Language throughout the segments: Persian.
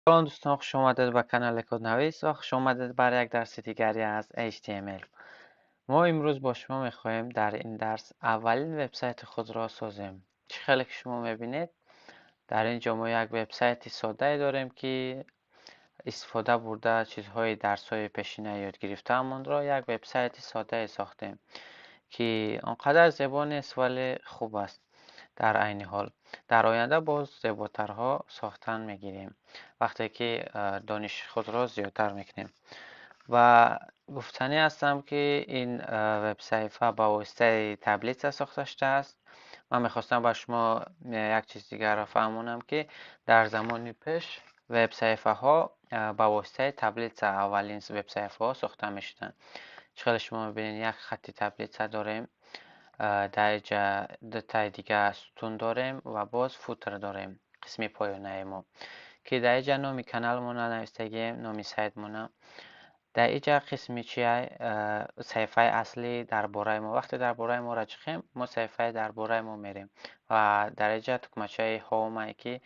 سلام دوستان، خوش آمدید به کانال کدنویس و خوش آمدید برای یک درس دیگری از HTML. ما امروز با شما میخواهیم در این درس اولین وبسایت خود را سازیم. چه خیلی که شما میبینید در اینجا ما یک وبسایت ساده داریم که استفاده برده چیزهای درس‌های پیشینه یاد گرفته‌مان را یک وبسایت ساده ساختیم که آنقدر زیبا نیست ولی خوب است. در عین حال در آینده باز زیباترها ساختن میگیریم وقتی که دانش خود را زیادتر میکنیم. و گفتنی هستم که این وبسایت با واسطه تبلیت ساخته شده است. من میخواستم با شما یک چیز دیگر را فهمونم که در زمان پیش وبسایت ها با واسطه تبلیت اولین وبسایت ها ساخته میشدن. چقدر شما میبینید یک خط تبلیت داریم، در اینجا دو تا دیگه ستون داریم و باز فوتر داریم قسمی پایانه ما که در اینجا نامی کانال مونه نوشتگیم، نامی سایت مونه. در اینجا قسمی چیه صفحه اصلی درباره ما. وقتی درباره ما را چخیم ما صفحه درباره ما میریم و در اینجا تکمچه هوم که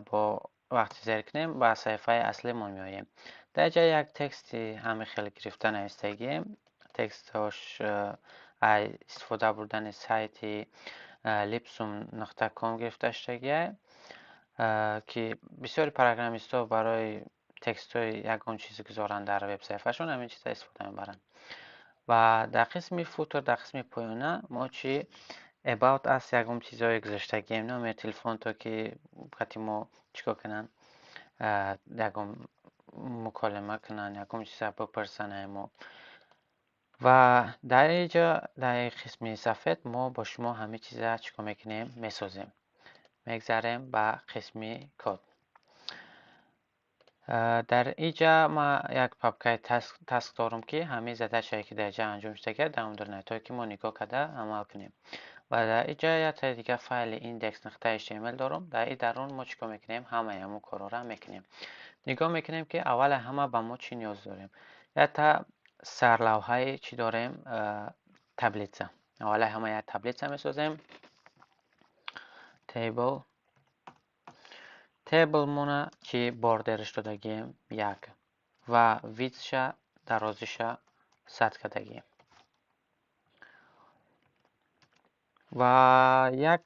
با وقتی زیر کنیم با صفحه اصلی ما میاییم. در اینجا یک تکست همه خیلی گرفته نوشتگیم. تکست هاش استفاده بردن سایت lipsum.com گرفته شده که بسیاری پروگرامیست ها برای تکست های یگان چیزی که زارن در وبسایت هاشون همین چیز استفاده میبرن. و در قسم فوتر در قسم پایانه ما چی about است یگان چیزهای گذاشتگیم، نام تلفن تا که وقتی ما چیکار کنن یگان مکالمه کنن یگان چیز بپرسن ما. و در اینجا در قسم صفحه ما با شما همه چیز را چیکار میکنیم میسازیم. میگذاریم به قسم کد. در اینجا ما یک پاپکای تاسک دارم که همه زده شایی که در اینجا انجام شده در اون در نتایی که ما نگاه کرده عمل کنیم. و در اینجا یک تا دیگه فایل index.html دارم. در این درون ما چیکار میکنیم همه همون کارا را میکنیم. نگاه میکنیم که اول همه با ما چی نیاز داریم. یا تا سرلوحه چی داریم تبلیت. اول همه یک تبلیت میسازیم. تیبل مونه که باردرش دادگیم یک و ویدزش درازش 100 کردگیم و یک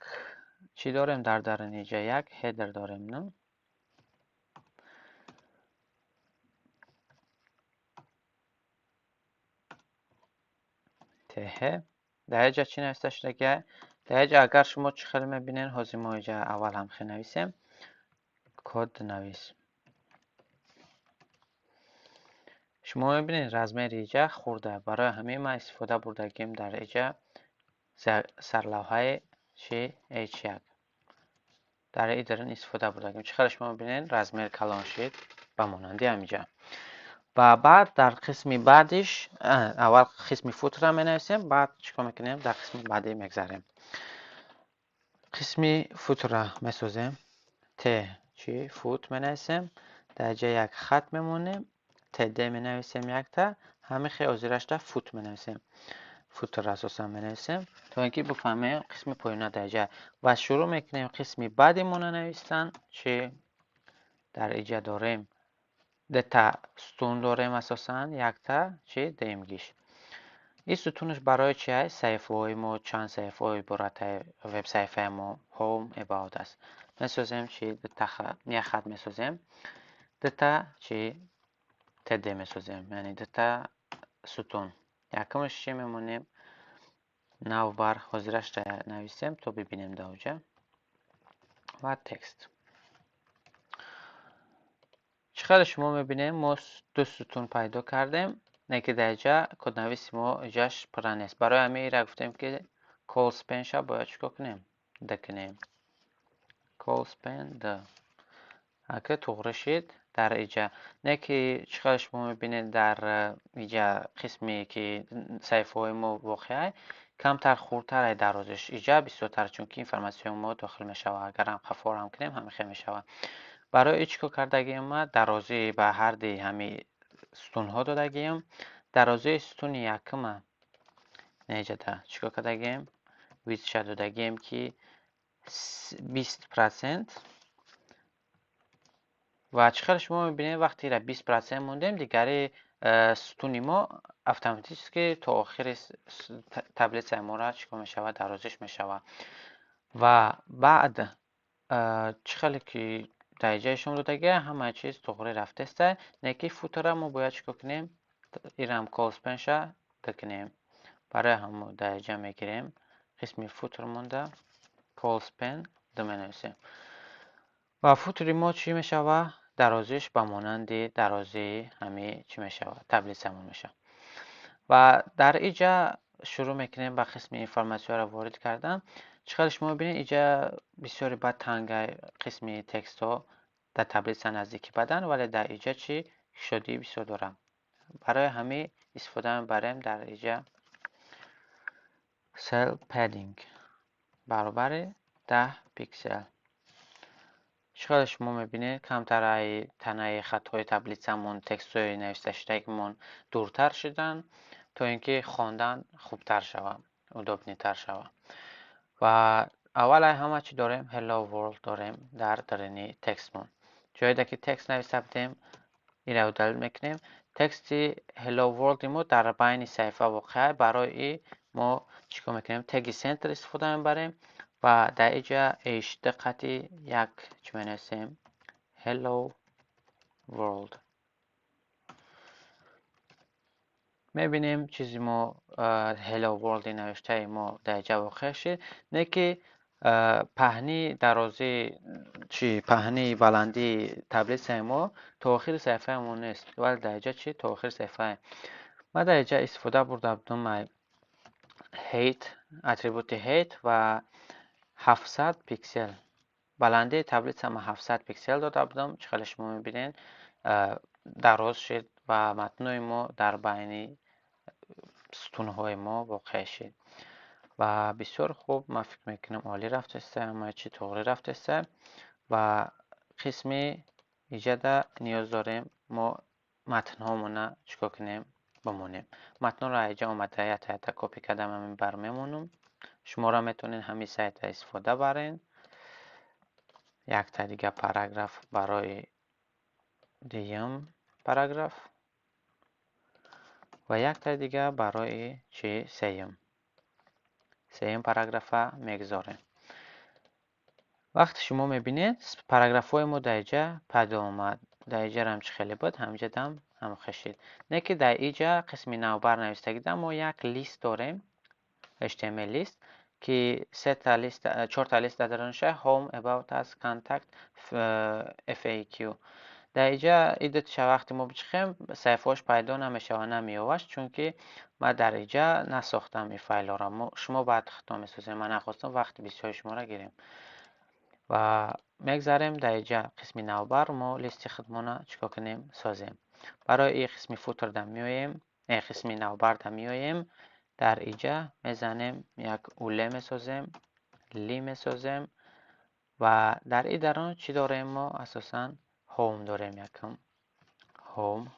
چی داریم در اینجا یک هیدر داریم نه ته در اینجا چی نوشته شده. در اینجا اگر شما چی خیلی میبینین حاضی ما اینجا اول هم خیلی نویسیم کد نویس. شما میبینید رزمه اینجا خورده برای همه ما استفاده بردگیم در اینجا سرلوحه چی H1 در این درن استفاده بردگیم. چقدر شما میبینید رزمه کلان شد به مانندی همینجا. و بعد در قسم بعدش اول قسم فوت را می نویسیم بعد چیکار میکنیم در قسم بعدی میگذاریم. قسم فوت را میسازیم ت چی فوت می نویسیم در جای یک خط میمونیم تد می نویسیم یک تا همه خیلی زیرش تا فوت می نویسیم. فوت را اساسا می نویسیم تا اینکه بفهمیم قسم پایانه در جای و شروع میکنیم قسم بعدی مون نوشتن چی در اینجا داریم ده تا ستون داریم اساسا یک تا چی دیمگیش. این ستونش برای چی هست؟ صفحه های ما چند صفحه های برای وبسایت ما هوم اباوت است. میسازیم چی ده تا یک خط میسازیم ده تا چی تده میسازیم یعنی ده تا ستون یکمش چی میمونیم نو بر حاضرش نویسیم تا ببینیم در اونجا و تکست. چقدر شما میبینیم ما دو ستون پیدا کردیم نه که در اینجا کدنویس ما اینجاش پر نیست. برای همه را گفتیم که کال سپین شا باید چکا کنیم دکنیم کال سپین ده اگه توغره شد در اینجا نه که چقدر شما میبینید در اینجا قسمی که صفحه های ما واقعه کمتر خورتر درازش اینجا بیشتر چون که اینفرماسیون ما داخل میشوه اگر هم خفار هم کنیم همه خیلی میشوه. برای ایچکو کردگیم ما درازی به هر دی همی ستون ها دادگیم درازی ستون یکم نیجه ده چکو کردگیم ویز شد دادگیم که 20% و چقدر شما میبینید وقتی را 20% موندیم دیگری ستونی ما اتوماتیک تا آخر تبلت ما را چیکار میشود درازش میشود و بعد چقدر که درجه شما رو دیگه همه چیز طوری رفته است نکی فوتر ما باید چیکار کنیم ایرم کالس پنشا دکنیم برای همون درجه میگیریم قسمی فوتر مونده کالس پن دمنویسیم و فوتری ما چی میشود درازش به مانند درازه همه چی میشود تبلیغ همون میشه و در اینجا شروع میکنیم با قسم اینفورماسیون را وارد کردن چقدر شما ببینید اینجا بسیاری بد تنگ قسم تکست ها در تبلیغ نزدیکی بدن ولی در اینجا چی شدی بسیار دارم برای همه استفاده میبریم در اینجا سل پدینگ برابر 10 پیکسل چقدر شما میبینید کمتر تنه خطهای تبلیغمون تکست های نوشته شدهمون دورتر شدن تا اینکه خواندن خوبتر شود و دابنیتر شود و اول همه چی داریم hello world داریم در درونی تکستمون جایی که تکست نوشته بودیم این رو دلیل میکنیم تکست hello world ما در بین صفحه واقعه برای ما چیکار میکنیم تگ سنتر استفاده میبریم و در اینجا ایش دقتی یک چی می‌نویسیم hello world میبینیم چیزی ما hello world نوشته ما در اینجا واقع شد نه که پهنی درازی چی پهنی بلندی تبلیغ ما تا آخر صفحه ما نیست ولی در اینجا چی تا آخر صفحه ما در اینجا استفاده برده بودم height اتریبوت height و 700 پیکسل بلنده تبلیغ ما 700 پیکسل داده بودم چقدر شما میبینین دراز شد و متن ما در بین ستونهای ما واقع شد و بسیار خوب ما فکر میکنم عالی رفته است همه چی طوری رفته است و قسمی ایجاد نیاز داریم ما متن هامون چیکار کنیم بمونیم متن را اینجا آمده یا تا کپی کردم همین برمیمونم شما را میتونین همین سایت استفاده برین یک تا دیگه پاراگراف برای دیم پاراگراف و یک تا دیگه برای چی سیم پاراگراف میگذاریم وقتی شما میبینید پاراگراف های ما در اینجا پیدا آمد در اینجا هم چه خیلی بود همینجا هم خشید نه که در اینجا قسمی نوبر نوشته گیدم ما یک لیست داریم HTML لیست که 4 تا لیست درونشه هوم about us contact FAQ در اینجا ایدت وقتی ما بچخیم صفحهاش پیدا نمیشه و نمیاوش چون که ما در اینجا نساختم این فایل ها را شما باید خطا میسازیم من نخواستم وقت بسیار شما را گیریم و میگذاریم در اینجا قسمی نوبر ما لیست خدمانه چیکار کنیم سازیم برای این قسمی فوتر در میاییم این قسمی نوبر در میاییم در اینجا میزنیم یک اوله میسازیم لی میسازیم و در این درون چی داریم ما اساسا هوم داریم یکم هوم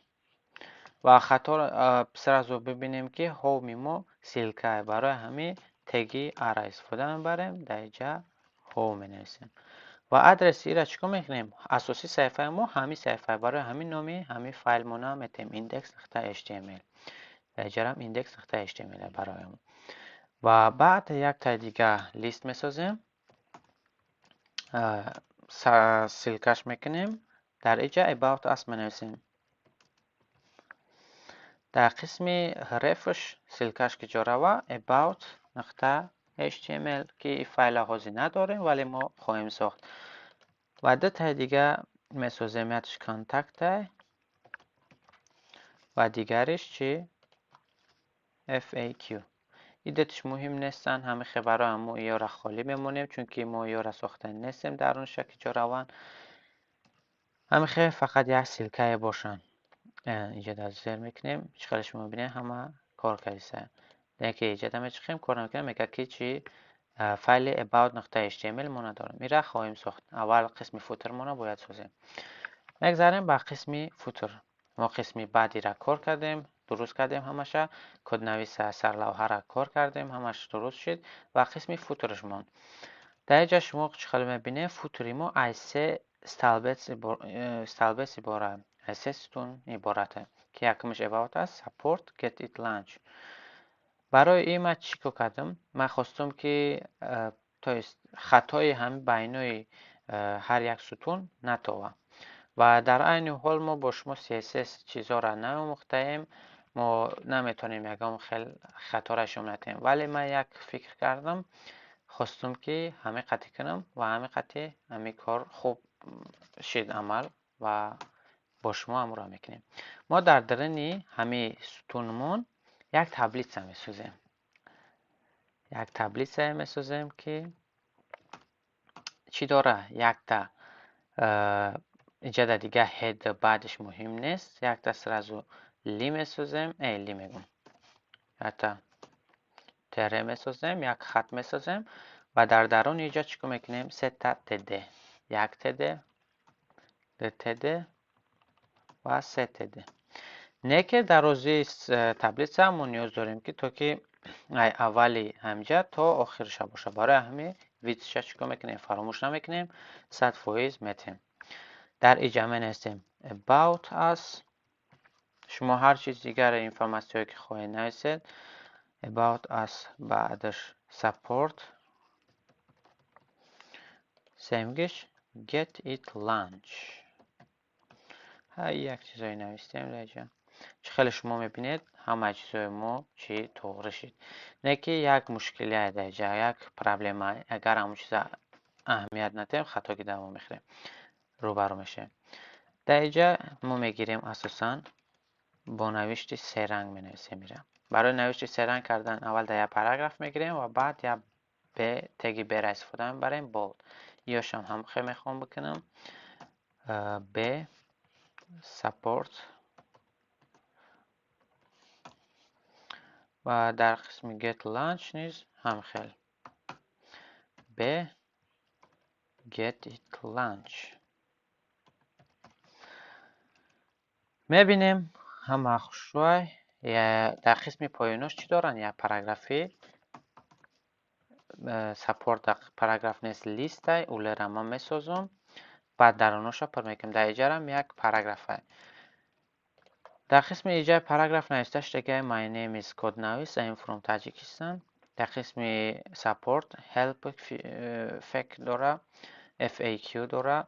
و خطا سر از ببینیم که هومی ما سیلکه برای همین تگی ار استفاده میبریم در اینجا هوم مینویسیم و ادرس ای را چیکار میکنیم اساسی صفحه ما همین صفحه برای همین نامی همین فایل مون میتیم index.html در اینجا هم index.html برای ما و بعد یک تا دیگه لیست میسازیم سیلکش میکنیم در اینجا about us منویسیم در قسم رفش سیلکش که جاره و about نقطه html که فایل هازی نداریم ولی ما خواهیم ساخت و دو تا دیگه میسازیم یکش کانتکت و دیگرش چی FAQ ایدتش مهم نیستن همه خبرها هم ما یا را خالی میمونیم چون که ما یا را ساختن نیستیم در اون شکل جاروان همه خیلی فقط یک سیلکه باشن اینجا در زیر میکنیم چقدر شما ببینید همه کار کردیسه در که ایجاد همه چخیم کار نکنیم میگه که چی فایل about نقطه html ما ندارم این را خواهیم ساخت اول قسم فوتر ما باید سازیم میگذاریم با قسمی فوتر ما قسمی بعدی را کار کردیم درست کردیم همشه کد نویس سرلوحه را کار کردیم همش درست شد و قسمی فوترش مون در اینجا شما چه خیلی میبینید فوتری ما از استالبس عباره از سه ستون عبارته که یکمش about است support get it lunch. برای این من چیکار کردم؟ من خواستم که خطای هم بینای هر یک ستون نتوه و در عین حال ما با شما CSS چیزا را نموختیم، ما نمیتونیم یکم خیلی خطا را شما ندیم، ولی من یک فکر کردم خواستم که همه قطعی کنم و همه قطعی همه کار خوب شد عمل و با شما هم را میکنیم. ما در درنی همه ستونمون یک تبلیت میسازیم. یک تبلیت میسازیم که چی داره؟ یک تا اینجا دیگه هد بعدش مهم نیست، یک تا سرازو لی میسازیم، لی میگم یک تا تره میسازیم، یک خط میسازیم و در درون اینجا چیکار میکنیم؟ سه تا تده، یک تده، دو تده و سه تده. نه که در روزی تبلیت هم نیاز داریم که تا که اولی همجا تا آخرش باشه. برای همین ویدیوش چیکار میکنیم؟ فراموش نمیکنیم، 100% میتیم. در ایجامه نستیم about us. شما هر چیز دیگر اینفورماسیون که خواهید نویسید about us بعدش support سمگش get it lunch. های یک چیزایی نویستیم اینجا. خیلی شما میبینید همه چیزای ما چی طور شد. نه که یک مشکلی اینجا، یک پرابلم، اگر همون چیز اهمیت ندیم خطا که دوام میخوریم روبرو میشه. در اینجا ما میگیریم اساساً با نوشت سه رنگ می نویسیم. برای نوشت سه رنگ کردن اول در یک پاراگراف میگیریم و بعد یا به تگی به را استفاده میبریم بولد. یا شم هم خیلی میخوام بکنم به سپورت و در قسم get lunch نیز هم خیلی به get it lunch. میبینیم هم اخشوی در قسم پایانش چی دارن؟ یک پاراگرافی سپورت در پاراگراف نیست لیست های اوله را ما میسازم، بعد درونش را پر میکنم. در اینجا هم یک پاراگراف های. در قسم اینجا پاراگراف نوشتهش دیگه my name is Kodnavis I am from Tajikistan. در قسم سپورت help فک داره، FAQ داره،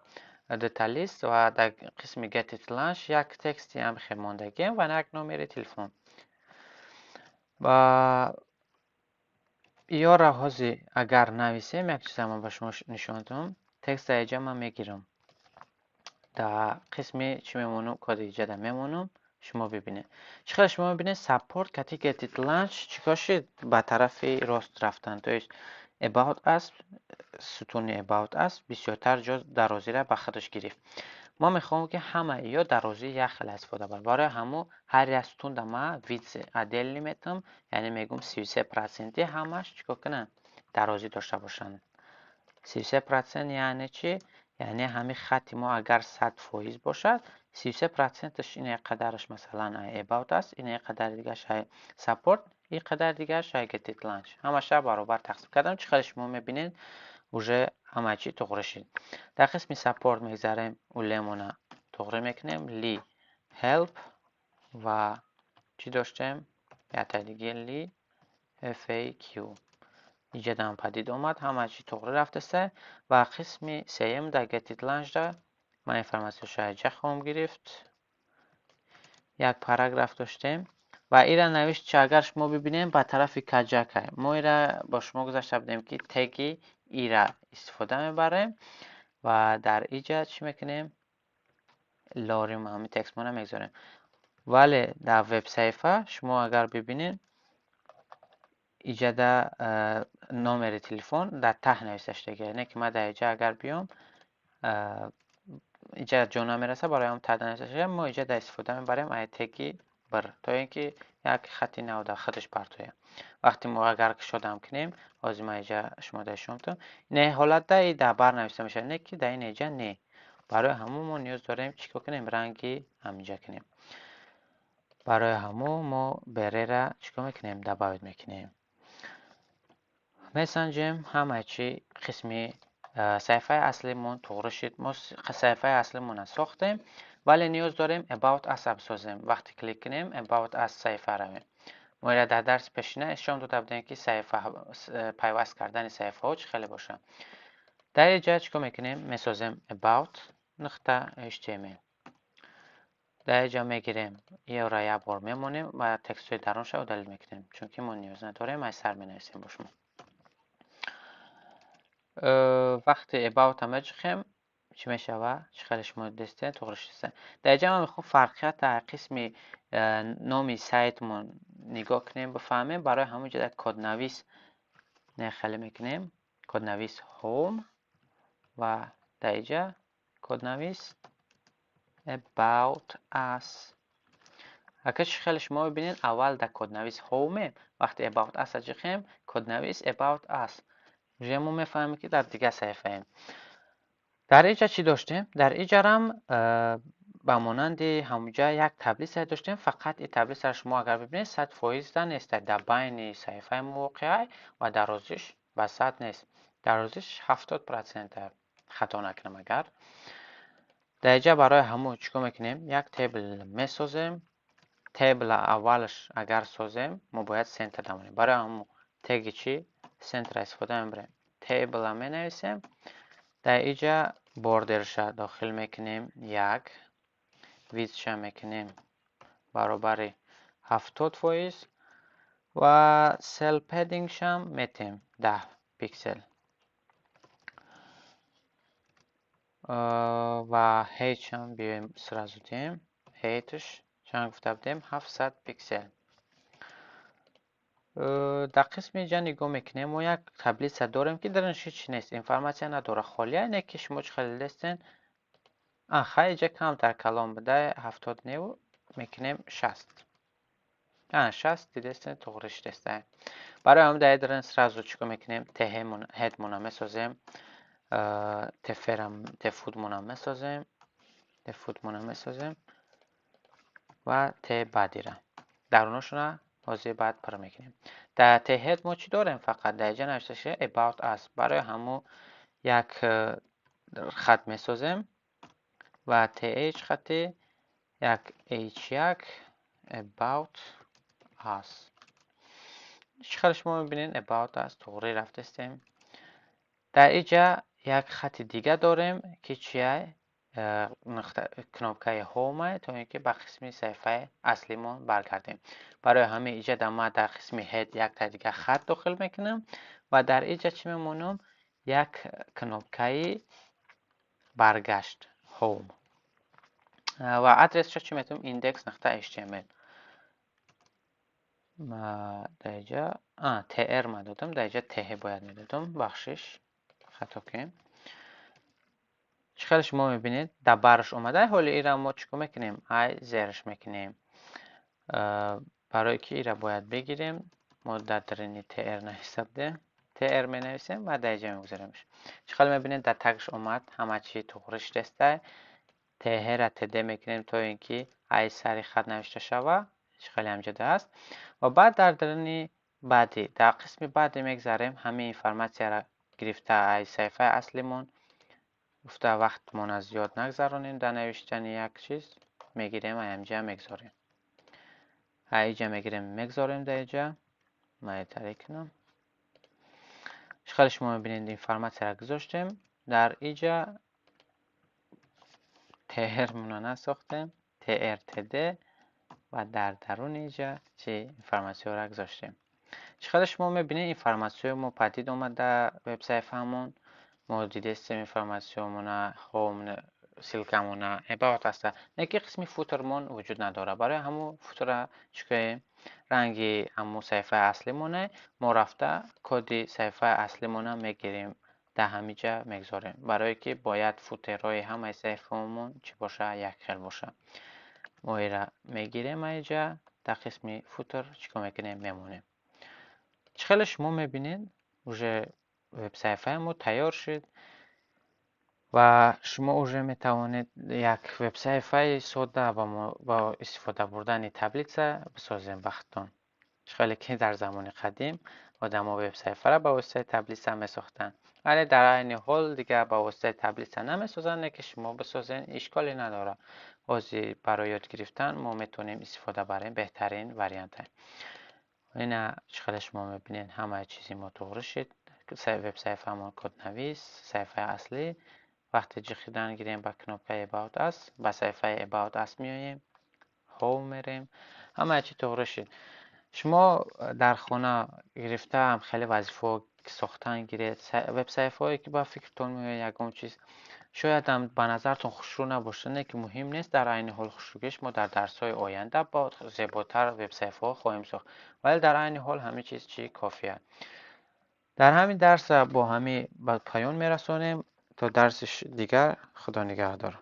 دیتالیست و در قسم get it lunch یک تکستی هم خیلی ماندگی و یک نمره تلفن. و یا را حاضی اگر نویسیم یک چیز هم به شما نشان دادم، تکست اینجا من میگیرم در قسم چی میمونم کد ایجاد میمونم. شما ببینید چقدر شما ببینید سپورت کتی get it lunch چیکار شد؟ به طرف راست رفتن. تویش about us ستون about us بسیارتر جا درازی را به خودش گرفت. ما میخوام که همه یا درازی یک خیلی استفاده بر برای همو هر یک ستون در ما ویدز عدل میتم، یعنی میگم 33% همش چیکار کنن؟ درازی داشته باشن. 33% یعنی چی؟ یعنی همین خط ما اگر 100% باشد 33%ش این قدرش مثلا about است، این قدر دیگه شای support، این قدر دیگه شای get it lunch. همش برابر تقسیم کردم. چقدر شما میبینید اوجه همه چی تغییر شد. در قسم سپورت میگذاریم اولیمون تغییر میکنیم لی help و چی داشتیم؟ یا دیگه لی FAQ. اینجا هم پدید اومد، همه چی تغییر رفته سه. و قسم سیم در get it lunch دا من اینفرماسیون شاید خواهم گرفت. یک پاراگراف داشتیم و این را نوشت چه اگر شما ببینیم به طرف کجاکه ما این را با شما گذاشته بودیم که تگی ای را استفاده میبریم و در اینجا چی میکنیم؟ لاریم همین تکست ما میگذاریم. ولی در وب صفحه شما اگر ببینید اینجا در نمره تلفن در ته نوشته دیگه. نه که من در اینجا اگر بیام اینجا جونا میرسه برای هم ته نوشته، ما اینجا در استفاده میبریم ای تگی بر تا اینکه یک خطی نو در خودش پرتویه. وقتی ما اگر شدم کنیم از ما اینجا شما داشتم نه حالت در بر نوشته میشه، نه که در این اینجا نه. برای همون ما نیاز داریم چیکار کنیم؟ رنگی همینجا کنیم. برای همون ما بره را چیکار میکنیم؟ دباوت میکنیم. میسنجیم همه چی قسمی صفحه اصلیمون توغره شد. ما صفحه اصلیمون ساختیم ولی نیاز داریم about us بسازیم. وقتی کلیک کنیم about us صفحه رویم. ما را در درس پیشینه نشان داده بودیم که صفحه پیوست کردن صفحه ها چه خیلی باشه. در اینجا چیکار میکنیم؟ میسازیم about نقطه html. در اینجا میگیریم یه را یه بار میمونیم و تکست های درونش رو دلیل میکنیم چون که ما نیاز نداریم. از سر مینویسیم با شما. وقتی about هم بچخیم چی میشه؟ چه خیلی شما دسته توغرش دسته. در اینجا ما میخوام فرقیت در قسم نامی سایتمون نگاه کنیم بفهمیم. برای همونجا در کد نویس خیلی میکنیم کد نویس home و در اینجا کد نویس about us. اگر خیلی شما ببینید اول در کد نویس home وقتی about us جخیم کد نویس about us ما میفهمیم که در دیگه صفحه ایم. در اینجا چی داشتیم؟ در اینجا هم با مانند همونجا یک تبلیغ داشتیم. فقط این تبلیغ شما اگر ببینید 100% نیست. در بین صفحه موقعی و درازش به 100 نیست. درازش 70% خطا نکنم. اگر در اینجا برای همون چیکار میکنیم؟ یک تیبل میسازیم. تیبل اولش اگر سازیم ما باید سنتر دمونیم. برای همون تگ چی؟ سنتر استفاده میبریم. تیبل هم مینویسیم. در اینجا بوردرش داخل میکنیم یک. ویدثش میکنیم برابر 70% و سل پدینگش هم میتیم 10 پیکسل و هیچ هم بیایم سرازو دیم. هیچش چند گفته بودیم 700 پیکسل. در قسم اینجا نگاه میکنیم و یک تبلیغ داریم که درش هیچ نیست. اینفرماسیون نداره، خالیه. اینه که شما خیلی دستین خیلی اینجا کمتر کلام بده. 79 میکنیم 60. 60 دیدستین توغرش دسته. برای هم در درن سرازو چیکار میکنیم؟ هدمون هم میسازیم. تفودمون هم میسازیم و ته بعدی را درونشون واضح بعد پر میکنیم. در ته هد ما چی داریم؟ فقط در اینجا نوشته شه about us. برای همون یک خط میسازیم و ته h خطی یک h1 about us. چقدر شما میبینین about us توغری رفته استیم. در اینجا یک خط دیگه داریم که چیه؟ کنوپکای هومه تا اینکه به قسمی صفحه اصلیمون برگردیم. برای همه اینجا در قسمی هد یک تا دیگه خط داخل میکنم و در اینجا چی میمونم؟ یک کنوپکای برگشت هوم و ادرس چی میتونم؟ ایندکس نقطه html. در اینجا tr ما دادم. در اینجا ته باید میدادم. بخشش خطا کنیم. چقدر شما میبینید در برش اومده. حالا ای را ما چیکار میکنیم؟ زیرش میکنیم. برای که ای را باید بگیریم ما در درینی tr نحساب ده tr می نویسیم و در اینجا میگذاریمش. چقدر میبینید در تگش اومد همه چی توغرش دسته. ته را تده میکنیم تا اینکه ای سری خط نوشته شوه. چقدر همجده است و بعد در درینی بعدی در قسم بعدی میگذاریم. همه اینفرماسیا را گرفته ای صفحه اصلیمون گفته وقتمون از زیاد نگذرانیم در نوشتن یک چیز میگیریم اینجا میگذاریم. اینجا میگذاریم در اینجا من تریک کنم. چقدر شما میبینید این فرمت را گذاشتیم. در اینجا تر مون نساختیم تر تده و در درون اینجا چه اینفرماسیون را گذاشتیم. چقدر شما میبینید اینفرماسیون ما پدید اومد در وبسایت همون. ما دیدستیم اینفرماسیون هوم سیلکمون about هسته. نکی قسمی فوترمون وجود نداره. برای همون فوتر چکه رنگی همون صفحه اصلیمونه ما رفته کد صفحه اصلیمون میگیریم در همینجا میگذاریم. برای که باید فوترهای همه صفحهمون چی باشه؟ یک خیل باشه. ما ایرا میگیریم اینجا در قسمی فوتر چیکار میکنیم؟ میمونیم. چخیل شما میبینید وجه وبسایت ما تیار شد و شما اوجه میتوانید یک وبسایت ساده و با استفاده بردن تبلیت بسازیم. وقتان خیلی که در زمان قدیم آدما وبسایت را با واسطه تبلیغ هم میساختن، ولی در عین حال دیگه با واسطه تبلیغ نمیسازن. نه که شما بسازین اشکالی نداره. بازی برای یاد گرفتن ما میتونیم استفاده بریم بهترین وریانت. این چقدر شما میبینین همه چیزی ما طور شد. وبسایت همون کد نویس صفحه اصلی. وقتی جخیدن گیریم با کنوپه about us، با صفحه about us میاییم، هوم میریم، همه چی طور شد. شما در خانه گرفته هم خیلی وظیفه ساختن گیرید. وبسایت هایی که با فکرتون میاد یکم چیز شاید هم به نظرتون خوشرو نباشه، نه که مهم نیست. در عین حال خوشرویش ما در درس های آینده با زیباتر وبسایت ها خواهیم ساخت، ولی در عین حال همه چیز چی کافیه. در همین درس با همین پایان میرسونیم تا درس دیگر. خدا نگهدار.